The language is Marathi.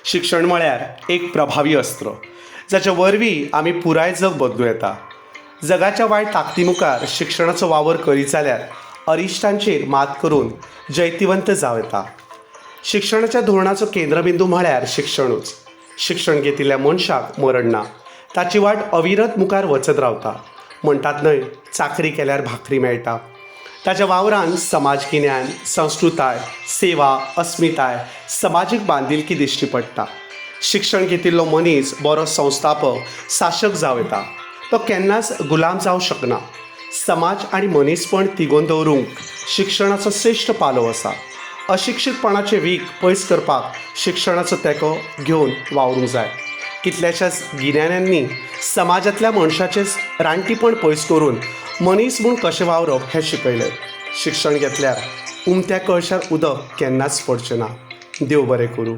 शिक्षण म्हळ्यार एक प्रभावी अस्त्र जाच्या वरवीं आमी पुराय जग बदलूं येता. जगाच्या वायट ताकती मुखार शिक्षणाचो वावर करीत जाल्यार अरिश्टांचेर मात करून जैतिवंत जावं येता. शिक्षणाच्या धोरणाचो केंद्रबिंदू म्हळ्यार शिक्षणूच. शिक्षण घेतिल्ल्या मनशाक मरण ना, ताची वाट अविरत मुखार वचत रावता. म्हणटात न्हय, चाकरी केल्यार भाकरी मेळटा. ताच्या वावरान समाज गिन्यान, संस्कृताय, सेवा, अस्मिताय, समाजीक बांदिलकी दिश्टी पडटा. शिक्षण घेतिल्लो मनीस बरो संस्थापक, शासक जावं येता. तो केन्नाच गुलाम जावं शकना. समाज आनी मनीसपण तिगोवन दवरूंक शिक्षणाचो श्रेश्ठ पालव आसा. अशिक्षीतपणाचे वीख पयस करपाक शिक्षणाचो तेंको घेवन वावरूंक जाय. कितल्याशाच गिन्यान्यांनी समाजांतल्या मनशाचें रानटीपण पयस करून मनीस म्हूण कशें वावरप हें शिकयलें. शिक्षण घेतल्यार उमत्या कळशार उदक केन्नाच पडचें ना. देव बरें करूं.